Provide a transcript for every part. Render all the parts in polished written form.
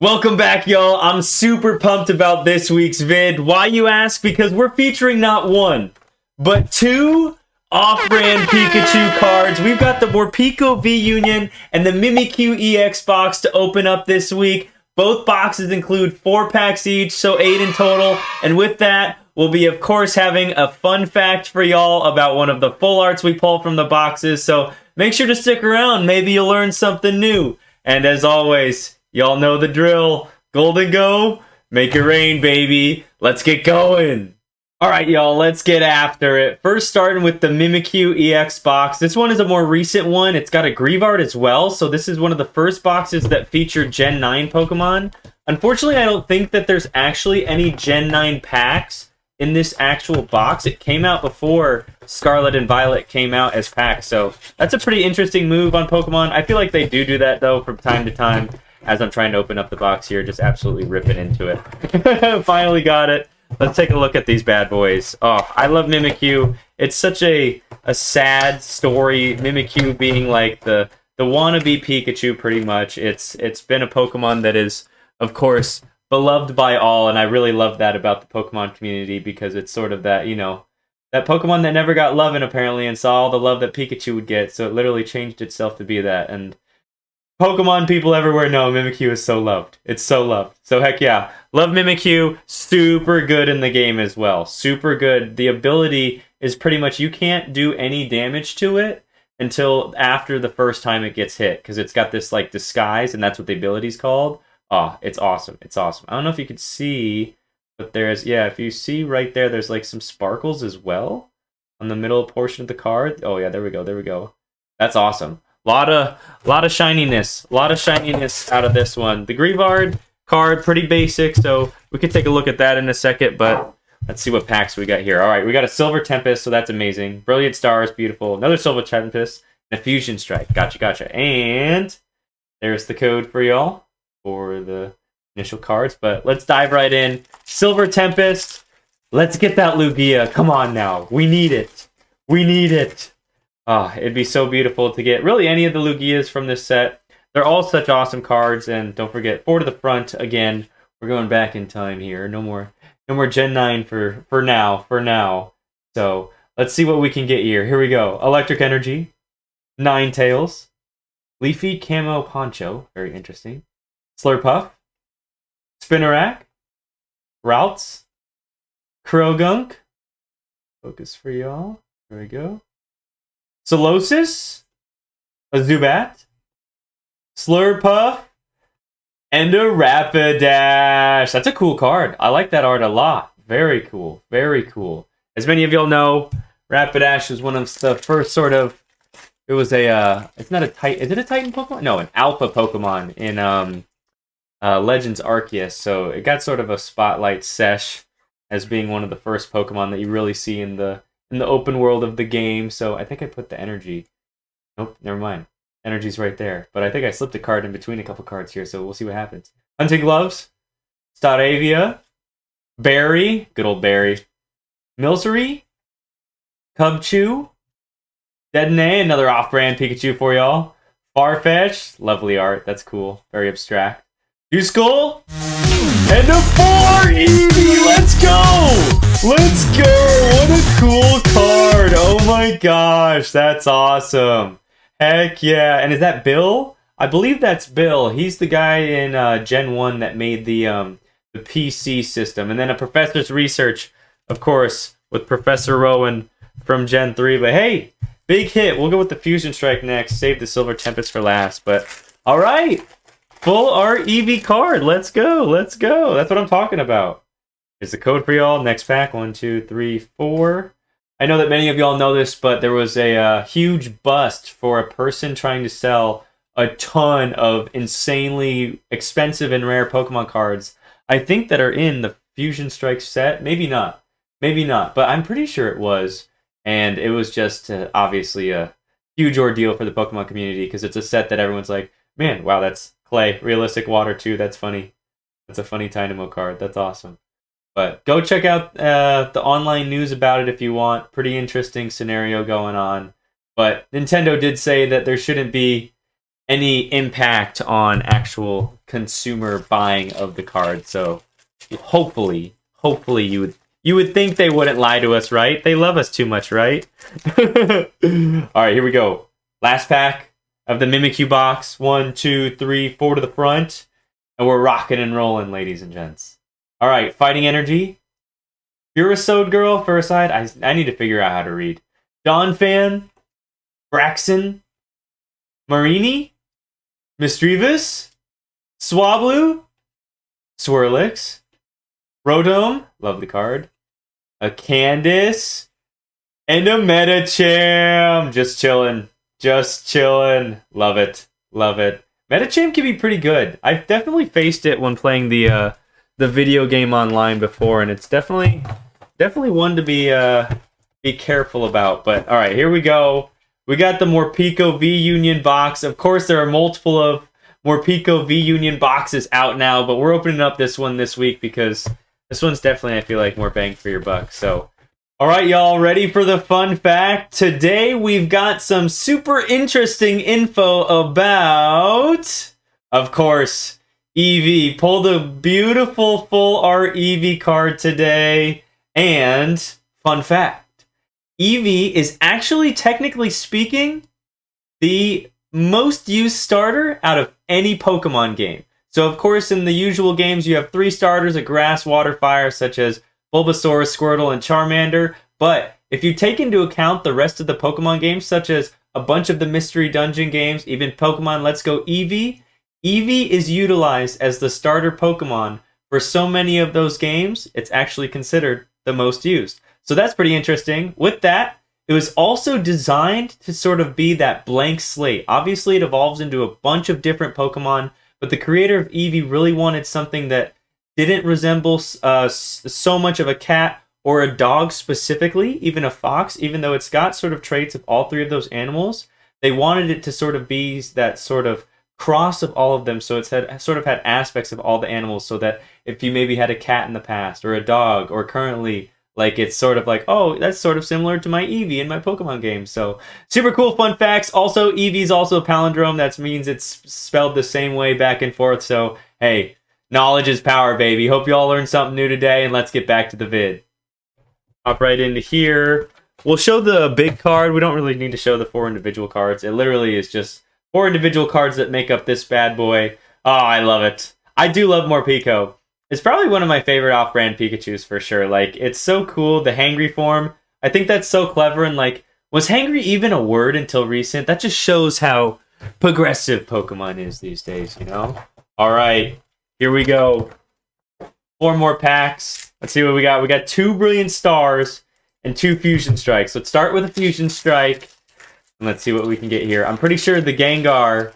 Welcome back, y'all. I'm super pumped about this week's vid. Why, you ask? Because we're featuring not one, but two off-brand Pikachu cards. We've got the Morpeko V Union and the Mimikyu EX box to open up this week. Both boxes include 4 packs each, so 8 in total. And with that, we'll be, of course, having a fun fact for y'all about one of the full arts we pull from the boxes. So make sure to stick around. Maybe you'll learn something new. And as always, y'all know the drill. Golden go, make it rain, baby. Let's get going. All right, y'all, let's get after it. First, starting with the Mimikyu EX box. This one is a more recent one. It's got a Greave art as well, so this is one of the first boxes that feature Gen 9 Pokemon. Unfortunately, I don't think that there's actually any Gen 9 packs in this actual box. It came out before Scarlet and Violet came out as packs, so that's a pretty interesting move on Pokemon. I feel like they do that, though, from time to time. As I'm trying to open up the box here, just absolutely ripping into it. Finally got it. Let's take a look at these bad boys. Oh, I love Mimikyu. It's such a sad story. Mimikyu being like the wannabe Pikachu, pretty much. It's been a Pokemon that is, of course, beloved by all, and I really love that about the Pokemon community because it's sort of that, you know, that Pokemon that never got loving apparently and saw all the love that Pikachu would get, so it literally changed itself to be that. And Pokemon people everywhere know Mimikyu is so loved. It's so loved. So heck yeah. Love Mimikyu. Super good in the game as well. Super good. The ability is pretty much you can't do any damage to it until after the first time it gets hit. Because it's got this like disguise and that's what the ability's called. Oh, it's awesome. It's awesome. I don't know if you could see, but there's, yeah, if you see right there, there's like some sparkles as well on the middle portion of the card. Oh yeah, there we go. There we go. That's awesome. Lot of shininess. A lot of shininess out of this one. The Greave art card, pretty basic, so we could take a look at that in a second, but let's see what packs we got here. All right, we got a Silver Tempest, so that's amazing. Brilliant Stars, beautiful. Another Silver Tempest, and a Fusion Strike. Gotcha. And there's the code for y'all for the initial cards, but let's dive right in. Silver Tempest. Let's get that Lugia. Come on now. We need it. We need it. Oh, it'd be so beautiful to get really any of the Lugias from this set. They're all such awesome cards, and don't forget, 4 to the front again. We're going back in time here. No more Gen 9 for now. So let's see what we can get here. Here we go. Electric Energy, Ninetales, Leafy Camo Poncho, very interesting. Slurpuff, Spinarak, Routes, Krogunk. Focus for y'all. There we go. Solosis, a Zubat, Slurpuff, and a Rapidash. That's a cool card. I like that art a lot. Very cool. Very cool. As many of y'all know, Rapidash was one of the first sort of... It was a... it's not a Titan... Is it a Titan Pokemon? No, an Alpha Pokemon in Legends Arceus. So it got sort of a spotlight sesh as being one of the first Pokemon that you really see in the open world of the game. So I think I put the energy. Nope, never mind. Energy's right there. But I think I slipped a card in between a couple cards here, so we'll see what happens. Hunting Gloves, Staravia, Barry, good old Barry, Milcery, Cubchoo, Dedenne, another off-brand Pikachu for y'all, Farfetch, lovely art, that's cool, very abstract, Duskull, and a 4 Eevee! Let's go! Let's go! What a cool card! Oh my gosh, that's awesome! Heck yeah! And is that Bill? I believe that's Bill. He's the guy in Gen 1 that made the PC system. And then a Professor's Research, of course, with Professor Rowan from Gen 3. But hey, big hit. We'll go with the Fusion Strike next. Save the Silver Tempest for last. But alright! Full art Eevee card. Let's go. Let's go. That's what I'm talking about. Here's the code for y'all. Next pack. 1, 2, 3, 4. I know that many of y'all know this, but there was a huge bust for a person trying to sell a ton of insanely expensive and rare Pokemon cards. I think that are in the Fusion Strike set. Maybe not. Maybe not. But I'm pretty sure it was. And it was just obviously a huge ordeal for the Pokemon community because it's a set that everyone's like, man, wow, that's Clay, realistic water too. That's funny. That's a funny Dynamo card. That's awesome. But go check out the online news about it if you want. Pretty interesting scenario going on. But Nintendo did say that there shouldn't be any impact on actual consumer buying of the card. So hopefully you would think they wouldn't lie to us, right? They love us too much, right? All right, here we go. Last pack of the Mimikyu box. 1, 2, 3, 4 to the front. And we're rocking and rolling, ladies and gents. All right, Fighting Energy. Purasode Girl, first side. I need to figure out how to read. Dawn Fan. Braxton. Marini. Misdreavus. Swablu. Swirlix. Rotom, lovely card. A Candace. And a Metacham. Just chilling. Just chilling. Love it. Love it. Metacham can be pretty good. I've definitely faced it when playing the video game online before, and it's definitely one to be careful about. But all right, here we go. We got the Morpeko V Union box. Of course, there are multiple of Morpeko V Union boxes out now, but we're opening up this one this week because this one's definitely, I feel like, more bang for your buck. So, all right, y'all, ready for the fun fact? Today, we've got some super interesting info about, of course, Eevee. Pulled a beautiful full art Eevee card today. And, fun fact, Eevee is actually, technically speaking, the most used starter out of any Pokemon game. So, of course, in the usual games, you have 3 starters of Grass, Water, Fire, such as Bulbasaur, Squirtle, and Charmander. But if you take into account the rest of the Pokemon games, such as a bunch of the Mystery Dungeon games, even Pokemon Let's Go Eevee, Eevee is utilized as the starter Pokemon for so many of those games, it's actually considered the most used. So that's pretty interesting. With that, it was also designed to sort of be that blank slate. Obviously, it evolves into a bunch of different Pokemon, but the creator of Eevee really wanted something that didn't resemble so much of a cat or a dog specifically, even a fox, even though it's got sort of traits of all 3 of those animals. They wanted it to sort of be that sort of cross of all of them, so it's sort of had aspects of all the animals, so that if you maybe had a cat in the past, or a dog, or currently, like, it's sort of like, oh, that's sort of similar to my Eevee in my Pokemon game. So, super cool fun facts. Also, Eevee's also a palindrome. That means it's spelled the same way back and forth. So, hey, knowledge is power, baby. Hope you all learned something new today, and let's get back to the vid. Hop right into here. We'll show the big card. We don't really need to show the 4 individual cards. It literally is just 4 individual cards that make up this bad boy. Oh, I love it. I do love Morpeko. It's probably one of my favorite off-brand Pikachus for sure. Like, it's so cool. The hangry form. I think that's so clever. And, like, was hangry even a word until recent? That just shows how progressive Pokemon is these days, you know? All right. Here we go. 4 more packs. Let's see what we got. We got 2 Brilliant Stars and 2 Fusion Strikes. Let's start with a Fusion Strike. And let's see what we can get here. I'm pretty sure the Gengar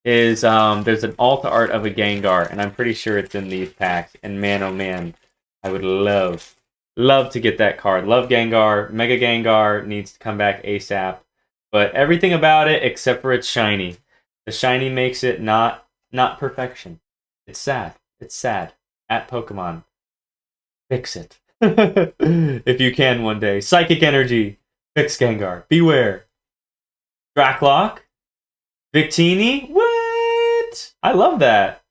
is, there's an Alta art of a Gengar, and I'm pretty sure it's in these packs. And man, oh man, I would love to get that card. Love Gengar. Mega Gengar needs to come back ASAP. But everything about it, except for its shiny. The shiny makes it not perfection. It's sad. It's sad. At Pokemon. Fix it. If you can one day. Psychic Energy. Fix Gengar. Beware. Draklock. Victini. What? I love that.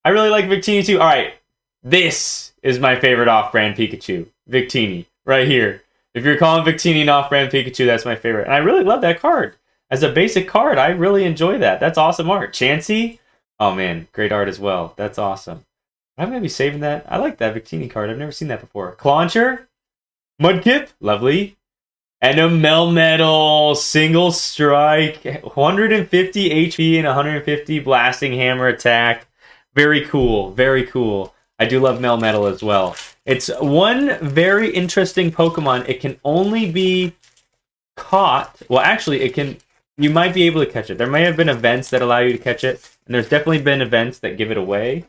I really like Victini too. Alright. This is my favorite off-brand Pikachu. Victini. Right here. If you're calling Victini an off-brand Pikachu, that's my favorite. And I really love that card. As a basic card, I really enjoy that. That's awesome art. Chansey. Oh man, great art as well. That's awesome. I'm going to be saving that. I like that Victini card. I've never seen that before. Clauncher. Mudkip. Lovely. And a Melmetal. Single strike. 150 HP and 150 blasting hammer attack. Very cool. Very cool. I do love Melmetal as well. It's one very interesting Pokemon. It can only be caught. Well, actually, it can. You might be able to catch it. There may have been events that allow you to catch it. And there's definitely been events that give it away.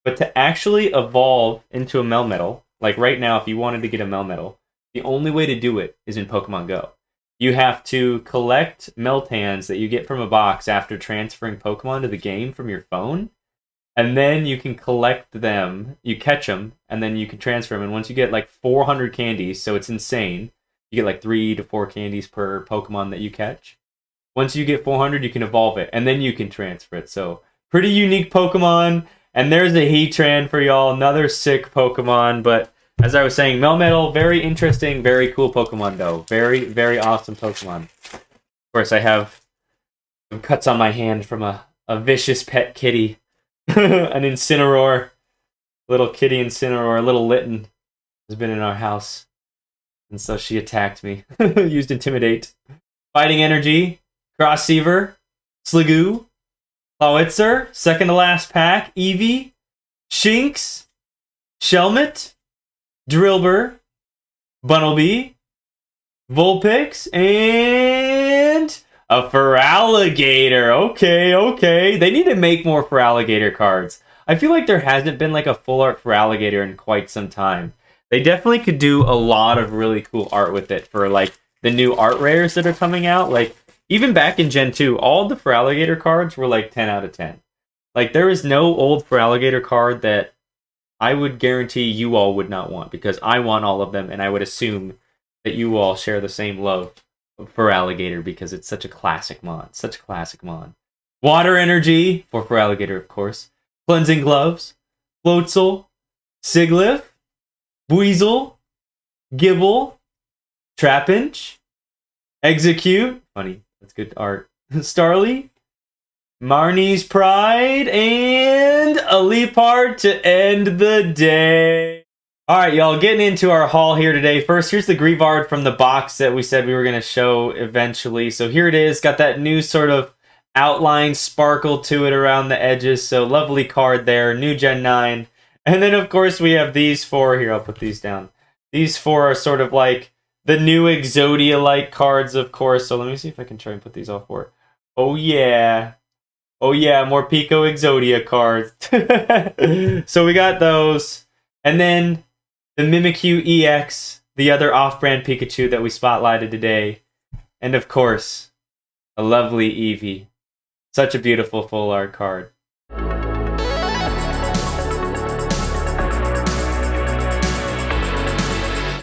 But to actually evolve into a Melmetal, like right now, if you wanted to get a Melmetal, the only way to do it is in Pokemon Go. You have to collect Meltans that you get from a box after transferring Pokemon to the game from your phone. And then you can collect them, you catch them, and then you can transfer them. And once you get like 400 candies, so it's insane. You get like 3 to 4 candies per Pokemon that you catch. once you get 400, you can evolve it, and then you can transfer it. So, pretty unique Pokemon. And there's a Heatran for y'all, another sick Pokemon. But as I was saying, Melmetal, very interesting, very cool Pokemon, though. Very, very awesome Pokemon. Of course, I have some cuts on my hand from a vicious pet kitty. An Incineroar. Little kitty Incineroar, little Litten, has been in our house. And so she attacked me. Used Intimidate. Fighting Energy. Crossseaver. Sliggoo. Howitzer, second to last pack, Eevee, Shinx, Shelmet, Drillbur, Bunnelby, Vulpix, and a Feraligatr. Okay. They need to make more Feraligatr cards. I feel like there hasn't been like a full art Feraligatr in quite some time. They definitely could do a lot of really cool art with it for like the new art rares that are coming out. Like, even back in Gen 2, all the Feraligatr cards were like 10 out of 10. Like, there is no old Feraligatr card that I would guarantee you all would not want, because I want all of them, and I would assume that you all share the same love for Feraligatr because it's such a classic mon. Such a classic mon. Water Energy, for Feraligatr, of course. Cleansing Gloves, Floatzel, Sigilyph, Buizel, Gibble, Trapinch, Execute, funny. That's good art. Starly, Marnie's Pride, and a Leopard to end the day. Alright, y'all, getting into our haul here today. First, here's the Greavard from the box that we said we were going to show eventually. So here it is. Got that new sort of outline sparkle to it around the edges. So lovely card there. New Gen 9. And then, of course, we have these four. Here, I'll put these down. These four are sort of like the new Exodia-like cards, of course. So let me see if I can try and put these all four. Oh, yeah. Oh, yeah, Morpeko Exodia cards. So we got those. And then the Mimikyu EX, the other off-brand Pikachu that we spotlighted today. And, of course, a lovely Eevee. Such a beautiful full art card.